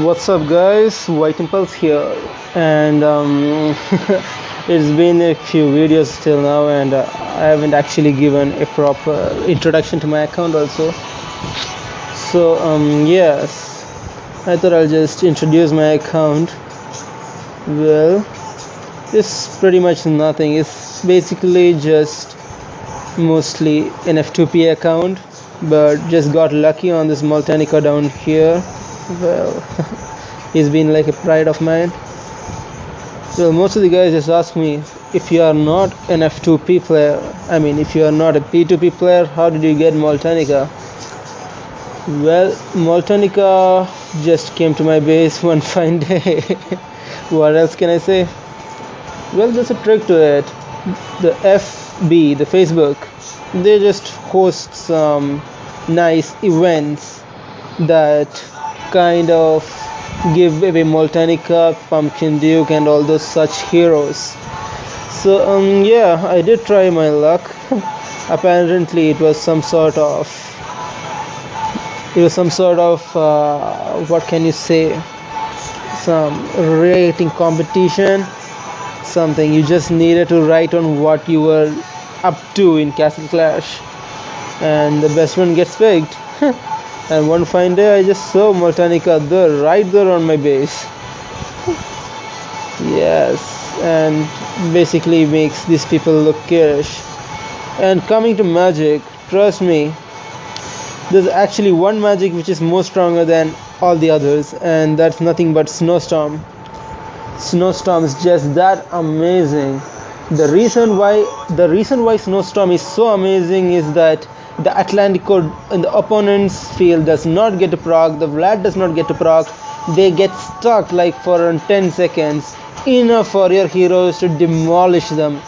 What's up, guys? White Impulse here, and it's been a few videos till now, and I haven't actually given a proper introduction to my account also. So, yes, I thought I'll just introduce my account. Well, it's pretty much nothing. It's basically just mostly an F2P account, but just got lucky on this Multanica down here. Well, he's been like a pride of mine. Well, most of the guys just ask me, if you are not an F2P player, if you are not a P2P player, how did you get Multanica? Well, Multanica just came to my base one fine day. What else can I say? Well, there's a trick to it. The FB, the Facebook, they just host some nice events that kind of give away Multanica, Pumpkin Duke, and all those such heroes. So yeah, I did try my luck. Apparently, it was some sort of what can you say? Some rating competition. Something you just needed to write on what you were up to in Castle Clash, and the best one gets picked. And one fine day I just saw Multanica there, right there on my base. Yes, and basically makes these people look garish. And coming to magic, trust me, there's actually one magic which is more stronger than all the others, and that's nothing but Snowstorm. Snowstorm is just that amazing. The reason why Snowstorm is so amazing is that the Atlantico in the opponent's field does not get to proc, the Vlad does not get to proc, they get stuck like for around 10 seconds, enough for your heroes to demolish them.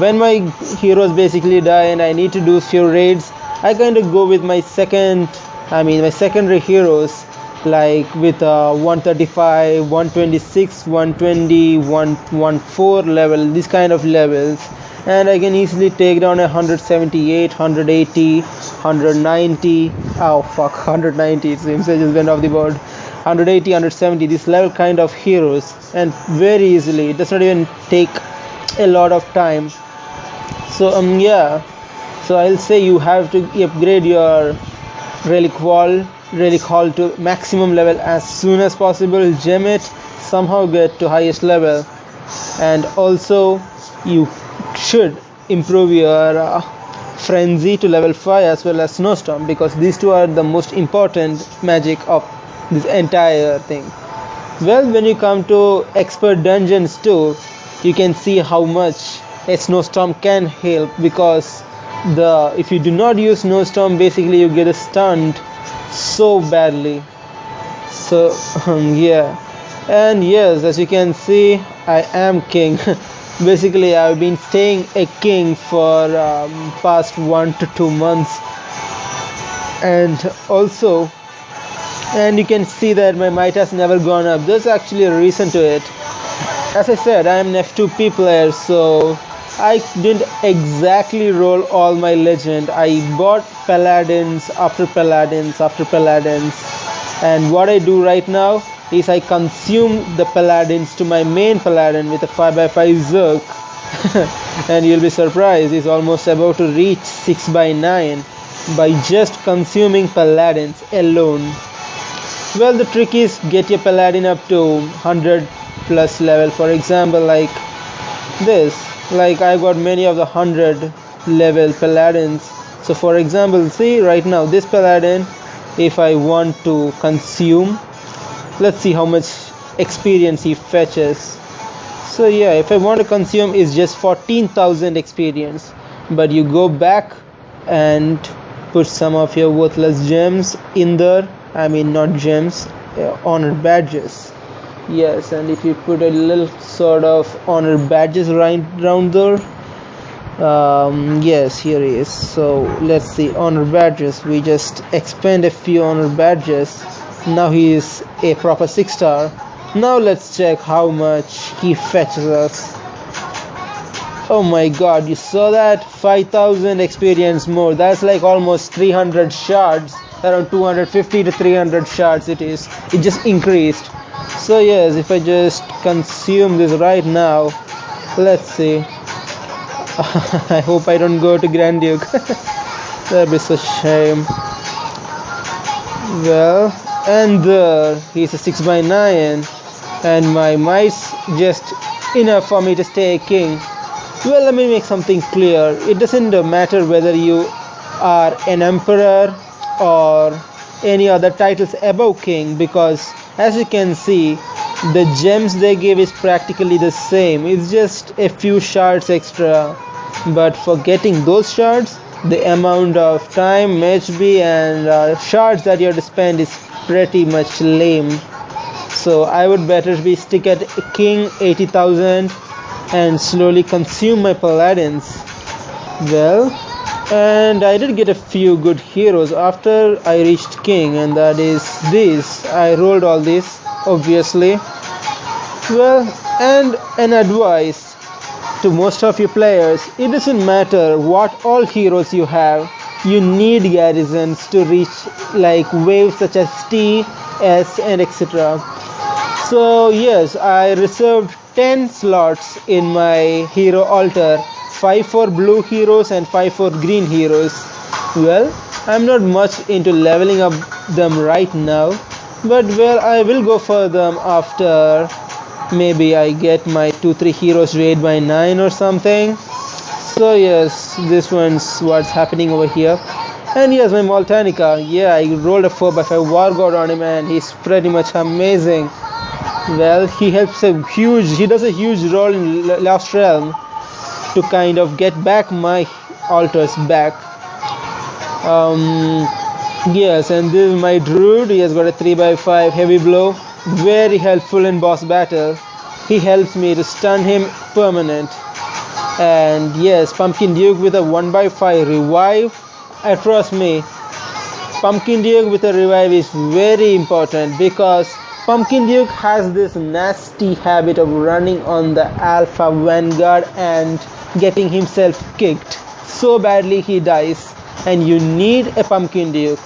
When my heroes basically die and I need to do few raids, I kind of go with my secondary heroes, like with 135, 126, 120, 114 level, these kind of levels, and I can easily take down 178, 180, 190. Oh fuck, 190, it seems I just went off the board. 180, 170, this level kind of heroes, and very easily. It does not even take a lot of time. So yeah, so I'll say you have to upgrade your relic hall to maximum level as soon as possible, gem it, somehow get to highest level, and also you should improve your frenzy to level 5 as well as Snowstorm, because these two are the most important magic of this entire thing. Well, when you come to expert dungeons too, you can see how much a Snowstorm can help, because if you do not use Snowstorm, basically you get stunned so badly. So yeah, and yes, as you can see, I am king. Basically, I've been staying a king for past 1 to 2 months, and you can see that my might has never gone up. There's actually a reason to it. As I said, I am an F2P player, so I didn't exactly roll all my legend. I bought paladins after paladins after paladins, and what I do right now is I consume the paladins to my main paladin with a 5x5 Zerk. And you'll be surprised, he's almost about to reach 6x9 by just consuming paladins alone. Well, the trick is get your paladin up to 100 plus level. For example, like this, like I got many of the 100 level paladins. So for example, see right now this paladin, if I want to consume, let's see how much experience he fetches. So yeah, if I want to consume, is just 14,000 experience, but you go back and put some of your worthless gems in there. Not gems, honor badges. Yes, and if you put a little sort of honor badges right around there, yes, here he is. So let's see, honor badges, we just expand a few honor badges. Now he is a proper 6-star. Now let's check how much he fetches us. Oh my god, you saw that? 5000 experience more. That's like almost 300 shards. Around 250 to 300 shards it is. It just increased. So yes, if I just consume this right now, let's see. I hope I don't go to Grand Duke. That'd be such a shame. Well, and there, he's a 6 by 9 and my mice just enough for me to stay a king. Well, let me make something clear. It doesn't matter whether you are an emperor or any other titles above king, because as you can see, the gems they give is practically the same. It's just a few shards extra. But for getting those shards, the amount of time, HP, and shards that you have to spend is pretty much lame. So I would better be stick at king 80,000 and slowly consume my paladins. Well, and I did get a few good heroes after I reached king, and that is this. I rolled all this, obviously. Well, and an advice to most of your players, it doesn't matter what all heroes you have, you need garrisons to reach like waves such as T, S, and etc. So yes, I reserved 10 slots in my hero altar, 5 for blue heroes and 5 for green heroes. Well, I'm not much into leveling up them right now, but well, I will go for them after maybe I get my 2-3 heroes to 8 by 9 or something. So yes, this one's what's happening over here. And yes, my Maltanica, yeah, I rolled a 4 by 5 War God on him and he's pretty much amazing. Well, he does a huge role in Lost Realm to kind of get back my altars back. Um, yes, and this is my druid. He has got a 3 by 5 heavy blow, very helpful in boss battle. He helps me to stun him permanent. And yes, Pumpkin Duke with a 1 by 5 revive. Trust me, Pumpkin Duke with a revive is very important, because Pumpkin Duke has this nasty habit of running on the Alpha Vanguard and getting himself kicked so badly he dies, and you need a Pumpkin Duke.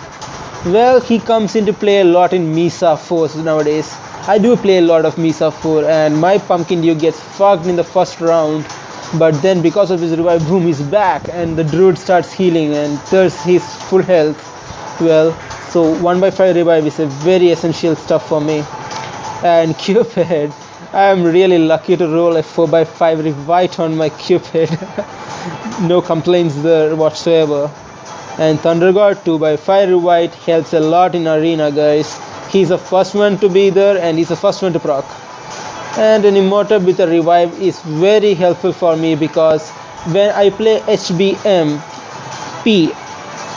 Well, he comes into play a lot in Misa 4 nowadays. I do play a lot of Misa 4 and my Pumpkin Duke gets fucked in the first round, but then because of his revive, boom, he's back and the druid starts healing and there's his full health. Well, so 1 by 5 revive is a very essential stuff for me. And Cupid, I am really lucky to roll a 4 by 5 revive on my Cupid. No complaints there whatsoever. And Thunder God 2 by 5 revive helps a lot in arena, guys. He's the first one to be there and he's the first one to proc. And an Immortal with a revive is very helpful for me, because when I play HBM P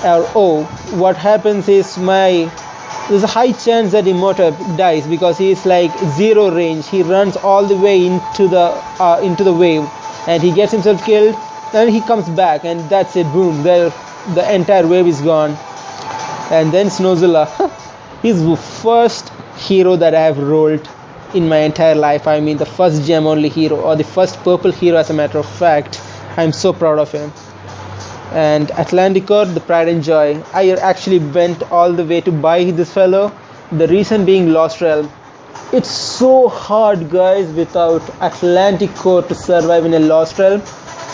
or O, what happens is there's a high chance that Immortal dies because he is like zero range. He runs all the way into the wave and he gets himself killed, and he comes back and that's it, boom, the entire wave is gone. And then Snowzilla, he's the first hero that I have rolled in my entire life. I mean the first gem only hero, or the first purple hero as a matter of fact. I'm so proud of him. And Atlanticor, the pride and joy. I actually went all the way to buy this fellow. The reason being Lost Realm. It's so hard, guys, without Atlanticor to survive in a Lost Realm.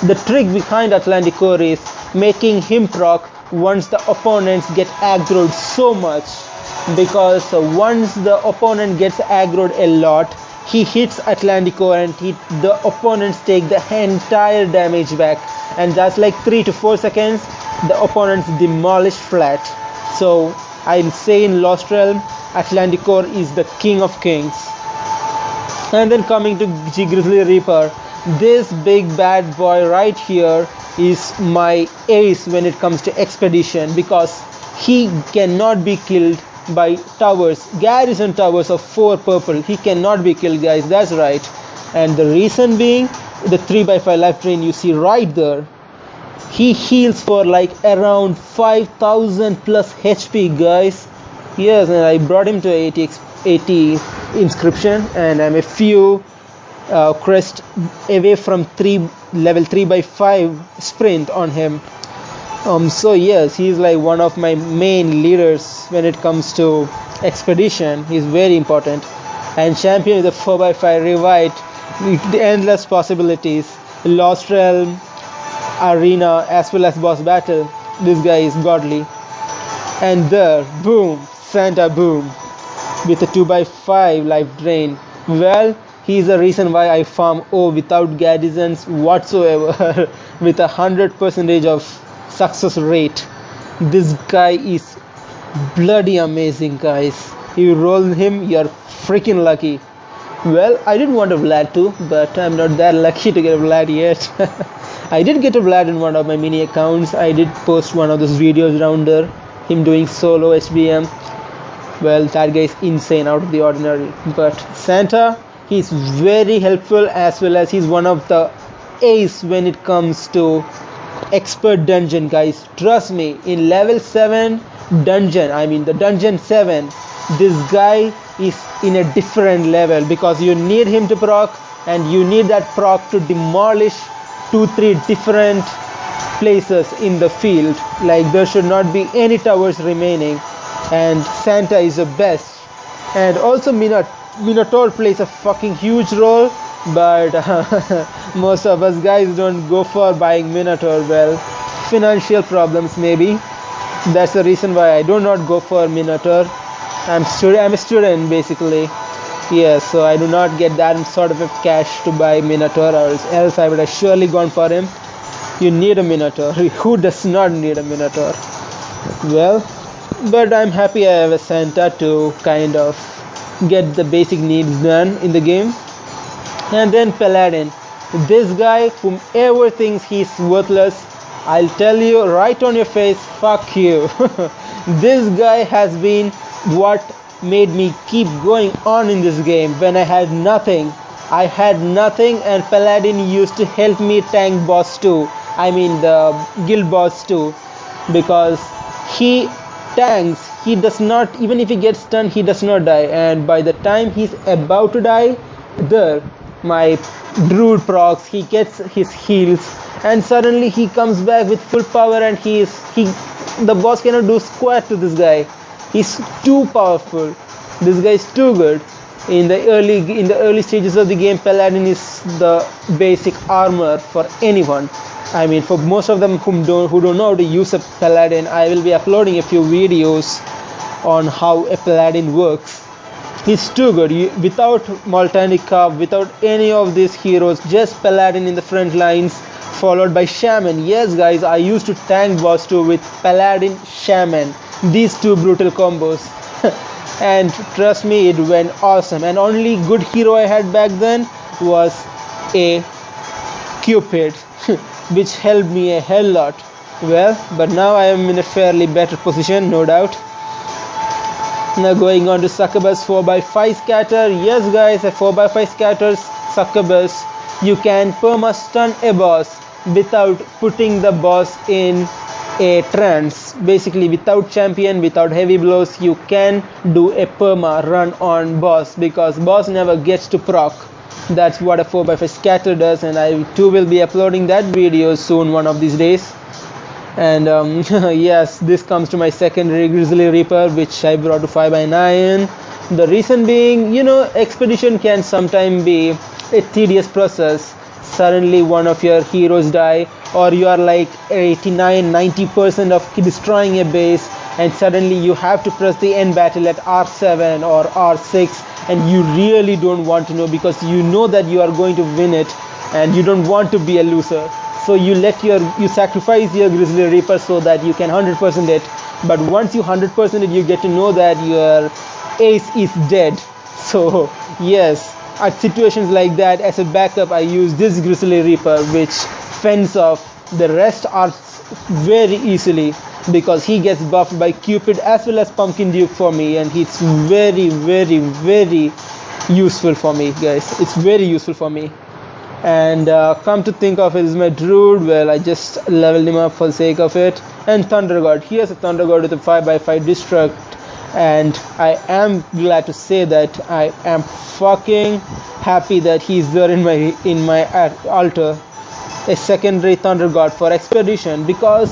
The trick behind Atlanticor is making him proc once the opponents get aggroed so much, because once the opponent gets aggroed a lot, he hits Atlanticor and the opponents take the entire damage back, and that's like 3 to 4 seconds the opponents demolish flat. So I'll say in Lost Realm, Atlanticor is the king of kings. And then coming to G Grizzly Reaper, this big bad boy right here is my ace when it comes to expedition, because he cannot be killed by towers, garrison towers of 4 purple. He cannot be killed, guys, that's right. And the reason being, the 3 by 5 life drain you see right there, he heals for like around 5000 plus HP, guys. Yes, and I brought him to 80 inscription, and I'm a few crest away from 3 level 3 by 5 sprint on him. So yes, he's like one of my main leaders when it comes to expedition. He's very important. And champion is a 4 by 5 revite, the endless possibilities, lost realm, arena, as well as boss battle. This guy is godly. And there, boom, Santa boom, with a 2 by 5 life drain. Well, he's the reason why I farm O without garrisons whatsoever, with 100% of success rate. This guy is bloody amazing, guys. You roll him, you're freaking lucky. Well, I didn't want a Vlad too, but I'm not that lucky to get a Vlad yet. I did get a Vlad in one of my mini accounts. I did post one of those videos around there, him doing solo HBM. Well, that guy is insane, out of the ordinary. But Santa, he's very helpful, as well as he's one of the ace when it comes to expert dungeon, guys. Trust me, in level 7 dungeon, I mean the dungeon 7, this guy is in a different level, because you need him to proc, and you need that proc to demolish 2-3 different places in the field. Like, there should not be any towers remaining, and Santa is the best. And also Minotaur plays a fucking huge role, but most of us guys don't go for buying Minotaur. Well, financial problems maybe. That's the reason why I do not go for Minotaur. I'm a student basically. Yeah, so I do not get that sort of a cash to buy Minotaur, or else I would have surely gone for him. You need a Minotaur. Who does not need a Minotaur? Well, but I'm happy I have a Santa to kind of get the basic needs done in the game. And then Paladin, this guy, whomever thinks he's worthless, I'll tell you right on your face, fuck you. This guy has been what made me keep going on in this game. When I had nothing, and Paladin used to help me tank boss 2, I mean the guild boss 2, because he tanks. He does not, even if he gets stunned, he does not die, and by the time he's about to die, there, my druid procs, he gets his heals, and suddenly he comes back with full power, and the boss cannot do squat to this guy. He's too powerful. This guy is too good. In the early stages of the game, Paladin is the basic armor for anyone. I mean, for most of them who don't know how to use a Paladin, I will be uploading a few videos on how a Paladin works. He's too good. Without Maltanica, without any of these heroes, just Paladin in the front lines, followed by Shaman. Yes, guys, I used to tank boss 2 with Paladin, Shaman. These two brutal combos. And trust me, it went awesome. And only good hero I had back then was a Cupid, which helped me a hell lot. Well, but now I am in a fairly better position, no doubt. Now going on to Succubus 4x5 scatter. Yes, guys, a 4x5 scatters Succubus. You can perma stun a boss without putting the boss in a trance. Basically, without champion, without heavy blows, you can do a perma run on boss, because boss never gets to proc. That's what a 4x5 scatter does, and I too will be uploading that video soon, one of these days. And yes, this comes to my secondary Grizzly Reaper, which I brought to 5x9. The reason being, expedition can sometimes be a tedious process. Suddenly one of your heroes die, or you are like 89-90% of destroying a base, and suddenly you have to press the end battle at R7 or R6, and you really don't want to know, because you know that you are going to win it and you don't want to be a loser. So you sacrifice your Grizzly Reaper so that you can 100% it. But once you 100% it, you get to know that your ace is dead. So yes, at situations like that, as a backup, I use this Grizzly Reaper, which fends off the rest very easily, because he gets buffed by Cupid as well as Pumpkin Duke for me, and it's very, very, very useful for me, guys. It's very useful for me. And come to think of it, is my druid. Well, I just leveled him up for the sake of it. And Thunder God. Here's a Thunder God with a 5x5 destruct, and I am glad to say that I am fucking happy that he's there in my altar. a secondary thunder god for expedition, because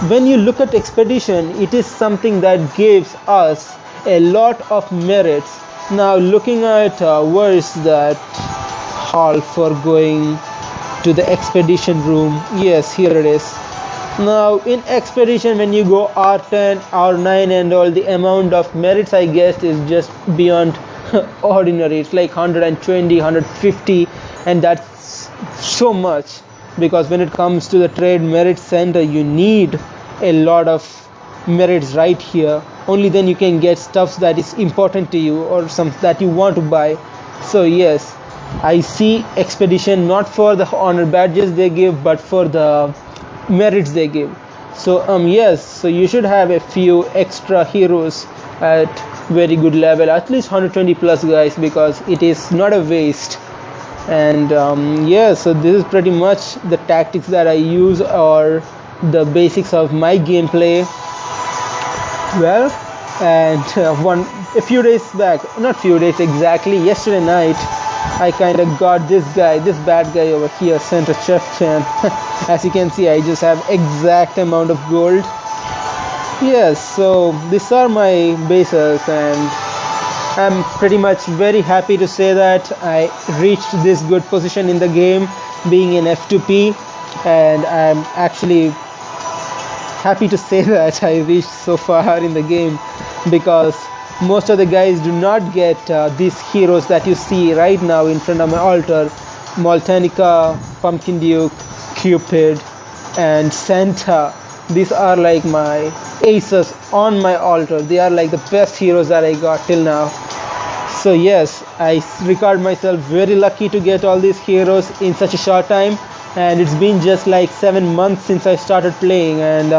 when you look at expedition, it is something that gives us a lot of merits. Now looking at where is that hall for going to the expedition room? Yes, here it is. Now in expedition, when you go R10, R9 and all, the amount of merits I guess is just beyond ordinary. It's like 120, 150, and that's so much, because when it comes to the trade merit center, you need a lot of merits right here. Only then you can get stuff that is important to you or some that you want to buy. So yes, I see expedition not for the honor badges they give, but for the merits they give. So yes, so you should have a few extra heroes at very good level, at least 120 plus guys, because it is not a waste. And yeah, so this is pretty much the tactics that I use, or the basics of my gameplay. Well, and a few days back, not few days exactly, yesterday night, I kind of got this bad guy over here, center chieftain. As you can see, I just have exact amount of gold. Yes, so these are my bases, and I'm pretty much very happy to say that I reached this good position in the game, being in F2P, and I'm actually happy to say that I reached so far in the game, because most of the guys do not get these heroes that you see right now in front of my altar: Maltanica, Pumpkin Duke, Cupid, and Santa. These are like my aces on my altar. They are like the best heroes that I got till now. So yes, I regard myself very lucky to get all these heroes in such a short time, and it's been just like 7 months since I started playing, and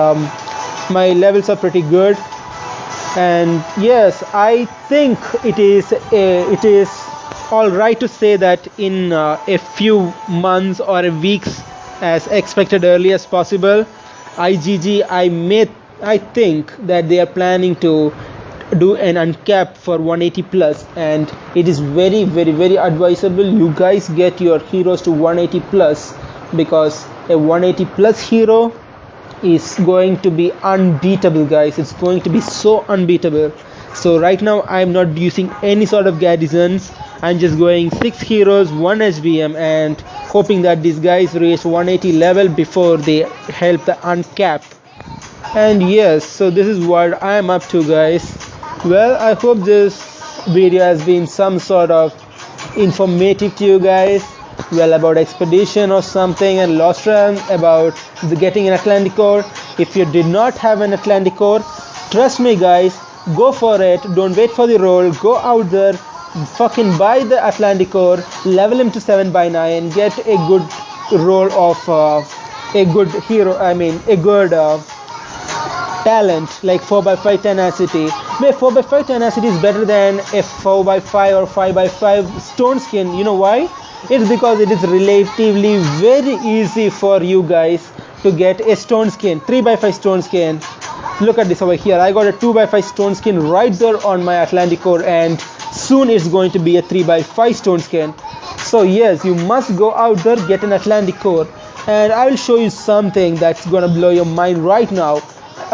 my levels are pretty good. And yes, I think it is all right to say that in a few months or weeks, as expected early as possible, I think that they are planning to do an uncapped for 180 plus, and it is very advisable you guys get your heroes to 180 plus, because a 180 plus hero is going to be unbeatable, guys. It's going to be so unbeatable. So right now I'm not using any sort of garrisons. I'm just going 6 heroes, 1 HBM, and hoping that these guys reach 180 level before they help the uncap. And yes, so this is what I am up to, guys. Well, I hope this video has been some sort of informative to you guys, well, about expedition or something, and lost run about getting an Atlantic core. If you did not have an Atlantic core, trust me guys, go for it. Don't wait for the roll. Go out there, fucking buy the Atlantic core, level him to 7 by 9, get a good roll of a good hero, I mean a good talent like 4x5 tenacity, where 4x5 tenacity is better than a 4x5 or 5x5 stone skin. You know why? It's because it is relatively very easy for you guys to get a stone skin, 3x5 stone skin. Look at this over here. I got a 2x5 stone skin right there on my Atlantic core, and soon it's going to be a 3x5 stone skin. So yes, you must go out there, get an Atlantic core, and I will show you something that's gonna blow your mind right now.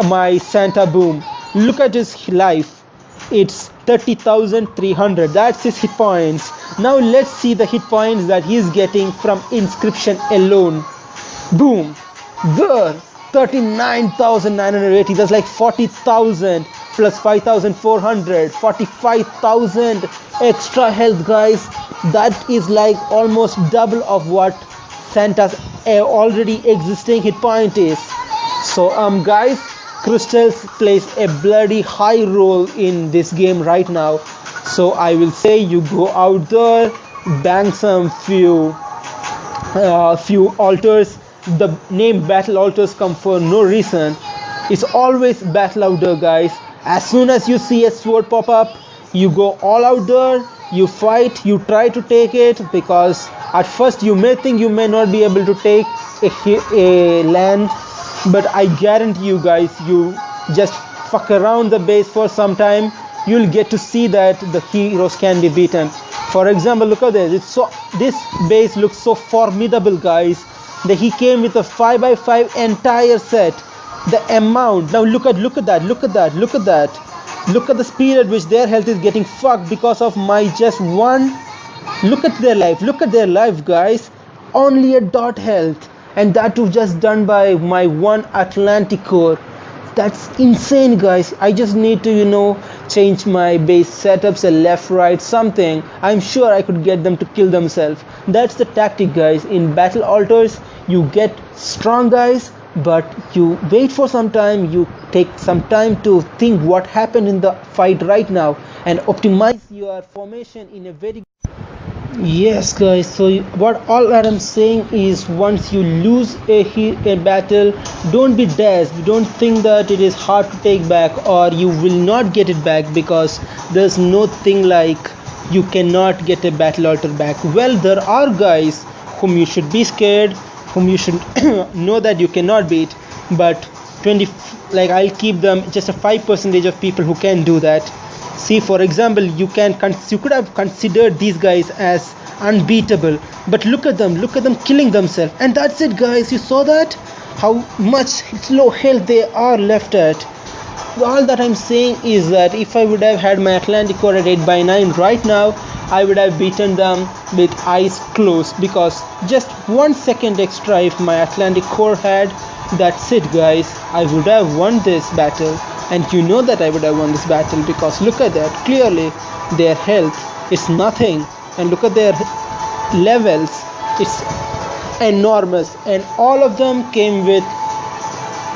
My Santa boom, look at his life. It's 30,300. That's his hit points. Now let's see the hit points that he's getting from inscription alone. Boom, there, 39,980. That's like 40,000 plus 5,400, 45,000 extra health, guys. That is like almost double of what Santa's already existing hit point is. So guys, crystals plays a bloody high role in this game right now. So I will say you go out there, bang some few altars. The name battle altars come for no reason. It's always battle out there, guys. As soon as you see a sword pop up, you go all out there, you fight, you try to take it, because at first you may think you may not be able to take a land, but I guarantee you guys, you just fuck around the base for some time, you'll get to see that the heroes can be beaten. For example, look at this. This base looks so formidable, guys. That he came with a 5x5 entire set. The amount, now look at that, look at the speed at which their health is getting fucked because of my just one. Look at their life, guys. Only a dot health, and that too just done by my one Atlantic core. That's insane, guys. I just need to, change my base setups, a left, right, something. I'm sure I could get them to kill themselves. That's the tactic, guys. In battle altars, you get strong guys, but you wait for some time, you take some time to think what happened in the fight right now and optimize your formation in a very. Yes, guys. So what all that I'm saying is, once you lose a battle, don't be dazed. Don't think that it is hard to take back or you will not get it back, because there's no thing like you cannot get a battle altar back. Well, there are guys whom you should be scared, whom you should know that you cannot beat, but 20, like, I'll keep them just a 5% of people who can do that. See, for example, you could have considered these guys as unbeatable, but look at them killing themselves, and that's it, guys. You saw that, how much low health they are left at. All that I'm saying is that if I would have had my Atlantic core at 8x9 right now, I would have beaten them with eyes closed, because just 1 second extra if my Atlantic core had, that's it, guys. I would have won this battle, and you know that I would have won this battle, because look at that. Clearly their health is nothing, and look at their levels, it's enormous, and all of them came with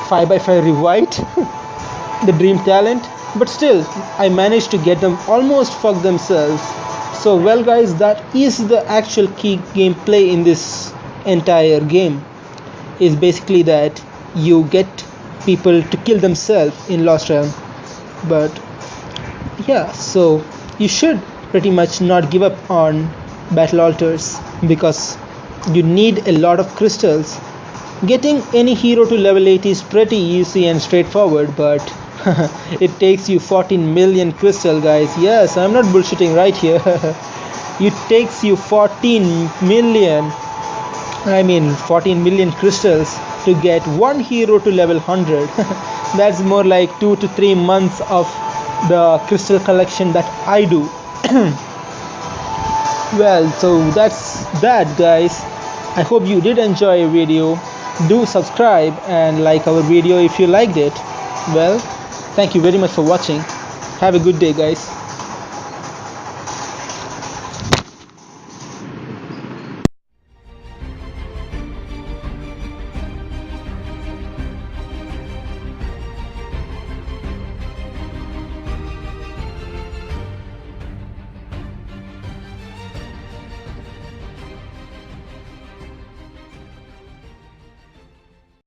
5x5 revived. The dream talent, but still I managed to get them almost fuck themselves. So well, guys, that is the actual key gameplay in this entire game, is basically that you get people to kill themselves in Lost Realm. But yeah, so you should pretty much not give up on battle altars, because you need a lot of crystals. Getting any hero to level 80 is pretty easy and straightforward, but it takes you 14 million crystal, guys. Yes, I'm not bullshitting right here. It takes you 14 million crystals to get one hero to level 100. That's more like 2 to 3 months of the crystal collection that I do. Well, so that's that, guys. I hope you did enjoy your video. Do subscribe and like our video if you liked it. Well, thank you very much for watching. Have a good day, guys.